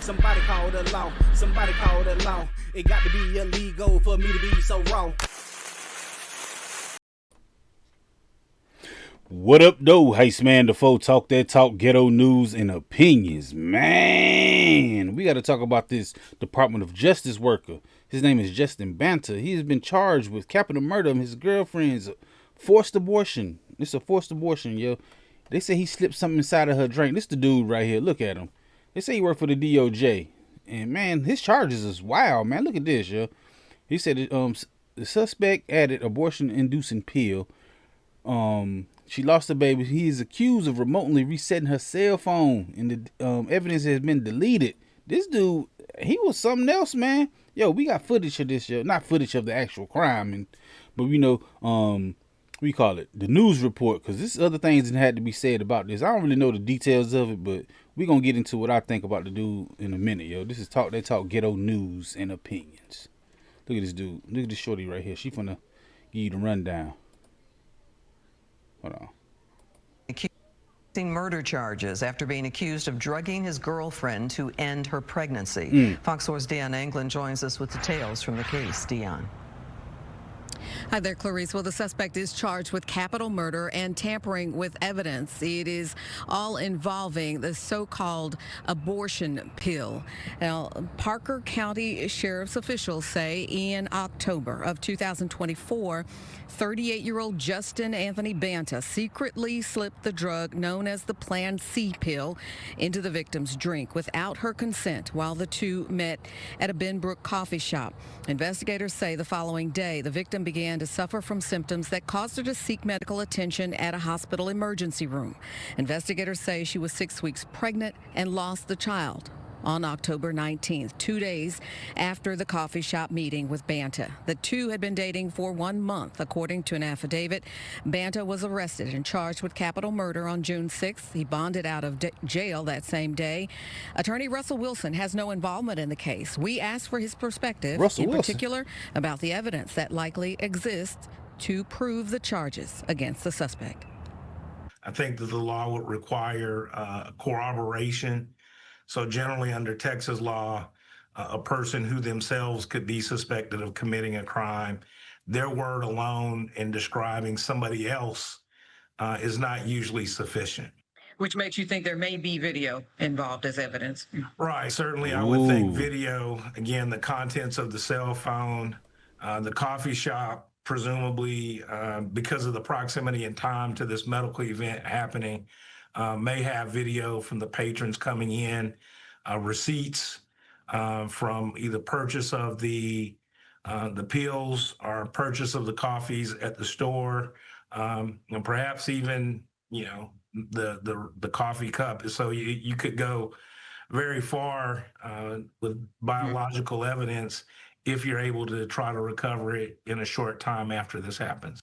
Somebody call the law. Somebody call the law. It got to be illegal for me to be so wrong. What up, though? Heist man, the foe talk that talk, ghetto news and opinions. Man, we got to talk about this Department of Justice worker. His name is Justin Banta. He has been charged with capital murder of his girlfriend's forced abortion. It's a forced abortion, yo. They say he slipped something inside of her drink. This the dude right here. Look at him. They say he worked for the DOJ. And, man, his charges is wild, man. Look at this, yo. He said the suspect added abortion-inducing pill. She lost the baby. He is accused of remotely resetting her cell phone, and the evidence has been deleted. This dude, he was something else, man. Yo, we got footage of this, yo. Not footage of the actual crime, but we know, we call it the news report, because there's other things that had to be said about this. I don't really know the details of it, but we're going to get into what I think about the dude in a minute, yo. This is They Talk Ghetto News and Opinions. Look at this dude. Look at this shorty right here. She finna give you the rundown. Hold on. Murder charges after being accused of drugging his girlfriend to end her pregnancy. Fox Source Dion Anglin joins us with details from the case. Dion. Hi there, Clarice. Well, the suspect is charged with capital murder and tampering with evidence. It is all involving the so-called abortion pill. Now, Parker County Sheriff's officials say in October of 2024, 38-year-old Justin Anthony Banta secretly slipped the drug known as the Plan C pill into the victim's drink without her consent while the two met at a Benbrook coffee shop. Investigators say the following day, the victim began to suffer from symptoms that caused her to seek medical attention at a hospital emergency room. Investigators say she was 6 weeks pregnant and lost the child on October 19th, 2 days after the coffee shop meeting with Banta. The two had been dating for 1 month, according to an affidavit. Banta was arrested and charged with capital murder on June 6th. He bonded out of jail that same day. Attorney Russell Wilson has no involvement in the case. We asked for his perspective, particular about the evidence that likely exists to prove the charges against the suspect. I think that the law would require corroboration. So generally under Texas law, a person who themselves could be suspected of committing a crime, their word alone in describing somebody else is not usually sufficient. Which makes you think there may be video involved as evidence. Right, certainly I would think video, again, the contents of the cell phone, the coffee shop, presumably because of the proximity and time to this medical event happening, may have video from the patrons coming in, receipts from either purchase of the pills or purchase of the coffees at the store, and perhaps even the coffee cup. So you could go very far with biological evidence if you're able to try to recover it in a short time after this happens.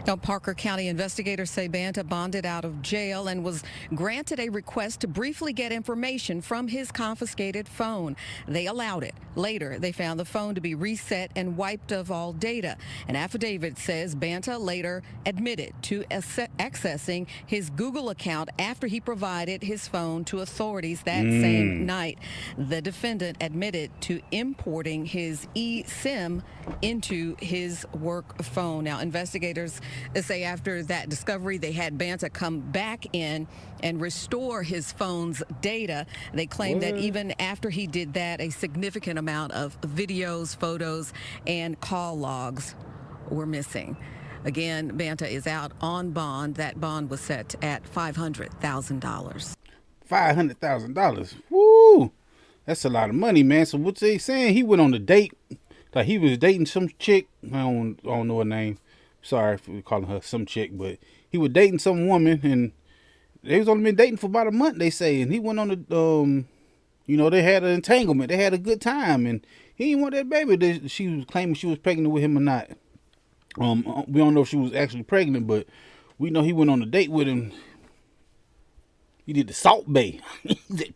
Now, Parker County investigators say Banta bonded out of jail and was granted a request to briefly get information from his confiscated phone. They allowed it. Later, they found the phone to be reset and wiped of all data. An affidavit says Banta later admitted to accessing his Google account after he provided his phone to authorities that same night. The defendant admitted to importing his eSIM into his work phone. Now, investigators say after that discovery, they had Banta come back in and restore his phone's data. They claim that even after he did that, a significant amount of videos, photos, and call logs were missing. Again, Banta is out on bond. That bond was set at $500,000. $500,000. Woo! That's a lot of money, man. So what's they saying? He went on a date. Like he was dating some chick. I don't know her name. Sorry for calling her some chick, but he was dating some woman, and they was only been dating for about a month, they say. And he went on the, they had an entanglement. They had a good time, and he didn't want that baby. She was claiming she was pregnant with him or not. We don't know if she was actually pregnant, but we know he went on a date with him. He did the Salt Bay. I'm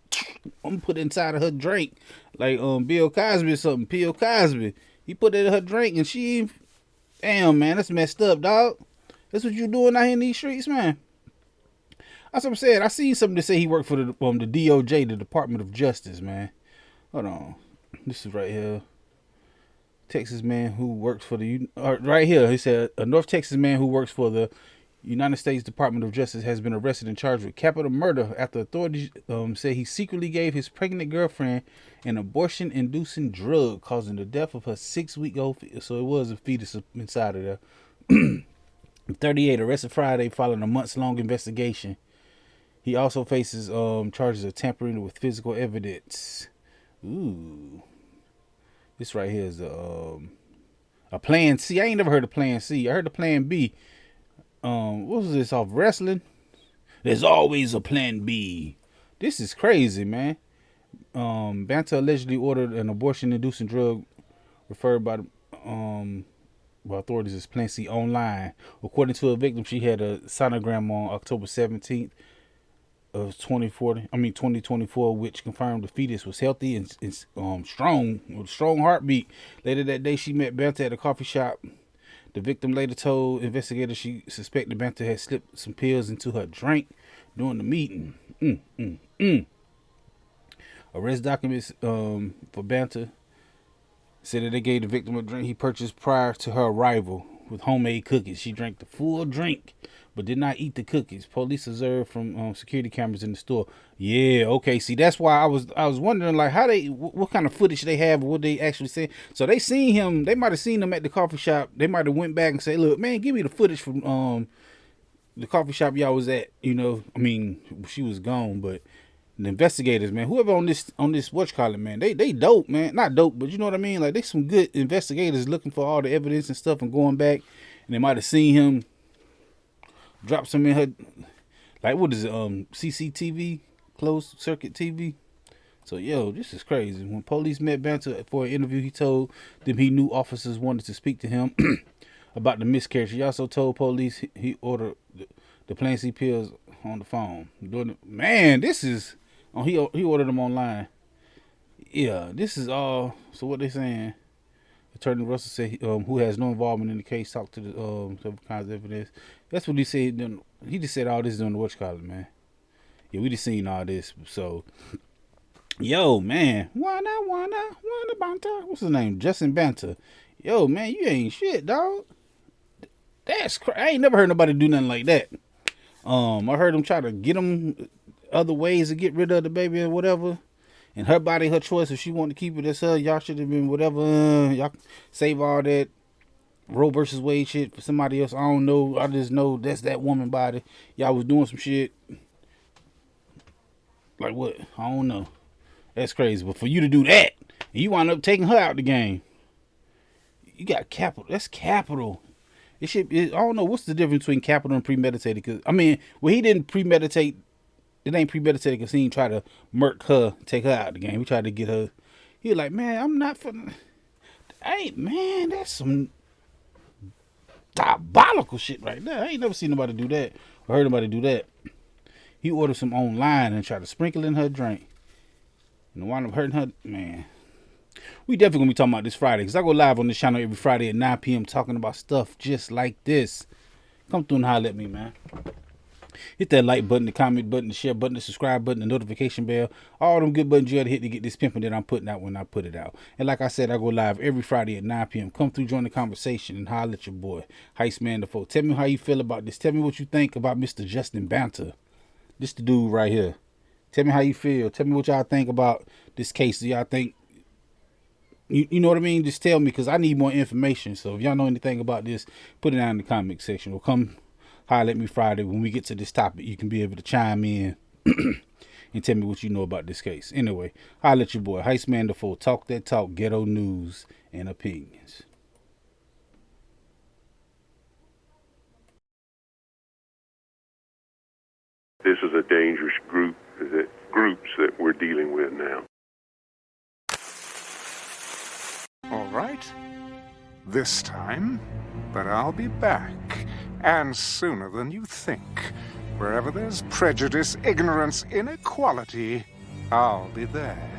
gonna put it inside of her drink, like Bill Cosby or something. Bill Cosby. He put it in her drink, and she. Damn, man, that's messed up, dog. That's what you doing out here in these streets, man. That's what I'm saying. I seen something to say he worked for the DOJ, the Department of Justice, man. Hold on. This is right here. Texas man who works for the right here. He said a North Texas man who works for the United States Department of Justice has been arrested and charged with capital murder after authorities said he secretly gave his pregnant girlfriend an abortion-inducing drug, causing the death of her 6-week-old. So it was a fetus inside of there. 38 arrested Friday following a months-long investigation. He also faces charges of tampering with physical evidence. Ooh, this right here is a Plan C. I ain't never heard of Plan C. I heard of Plan B. What was this off wrestling? There's always a Plan B. This is crazy, man. Banta allegedly ordered an abortion-inducing drug referred by authorities as Plan C online. According to a victim, she had a sonogram on October 17th of 2024, which confirmed the fetus was healthy and strong, with a strong heartbeat. Later that day, she met Banta at a coffee shop. The victim later told investigators she suspected Banta had slipped some pills into her drink during the meeting. Arrest documents for Banta said that they gave the victim a drink he purchased prior to her arrival with homemade cookies. She drank the full drink but did not eat the cookies. Police observed from security cameras in the store. Yeah, okay. See, that's why I was wondering, like, how what kind of footage they have, what they actually say. So they seen him. They might have seen him at the coffee shop. They might have went back and say, "Look, man, give me the footage from the coffee shop y'all was at." You know, I mean, she was gone, but the investigators, man, whoever on this whatchamacallit, man, they dope, man. Not dope, but you know what I mean. Like, they some good investigators looking for all the evidence and stuff and going back, and they might have seen him. Drop some in her, like, what is it, CCTV, closed circuit TV. So, yo, this is crazy. When police met Banta for an interview, he told them he knew officers wanted to speak to him about the miscarriage. He also told police he ordered the Plan C pills on the phone. Man, this is, he ordered them online. Yeah, this is all, so what they saying? Attorney Russell said, who has no involvement in the case, talked to the several kinds of evidence. That's what he said. He just said all this during the whatchamacallit, man. Yeah, we just seen all this. So, yo, man, wanna Banta? What's his name? Justin Banta. Yo, man, you ain't shit, dog. That's I ain't never heard nobody do nothing like that. I heard him try to get him other ways to get rid of the baby or whatever. And her body, her choice. If she wanted to keep it as her, y'all should have been whatever. Y'all save all that Roe versus Wade shit for somebody else. I don't know. I just know that's that woman body. Y'all was doing some shit. Like what? I don't know. That's crazy. But for you to do that, and you wind up taking her out the game. You got capital. That's capital. It should. I don't know. What's the difference between capital and premeditated? Because, I mean, well, he didn't premeditate. It ain't premeditated because he didn't try to murk her, take her out of the game. He tried to get her. He was like, man, I'm not for. Hey, man, that's some diabolical shit right there. I ain't never seen nobody do that or heard nobody do that. He ordered some online and tried to sprinkle in her drink. And wound up hurting her. Man, we definitely going to be talking about this Friday because I go live on this channel every Friday at 9 p.m. talking about stuff just like this. Come through and holler at me, man. Hit that like button, the comment button, the share button, the subscribe button, the notification bell. All them good buttons you gotta hit to get this pimping that I'm putting out when I put it out. And like I said, I go live every Friday at 9 p.m. Come through, join the conversation, and holler at your boy, Heist Man the Foe. Tell me how you feel about this. Tell me what you think about Mr. Justin Banta. This the dude right here. Tell me how you feel. Tell me what y'all think about this case. Do y'all think, you know what I mean? Just tell me because I need more information. So if y'all know anything about this, put it down in the comment section or come holler at me Friday when we get to this topic. You can be able to chime in and tell me what you know about this case. Anyway, holler at your boy, Heist Man the Foe. Talk that talk, ghetto news and opinions. This is a dangerous groups that we're dealing with now. All right. This time, but I'll be back. And sooner than you think. Wherever there's prejudice, ignorance, inequality, I'll be there.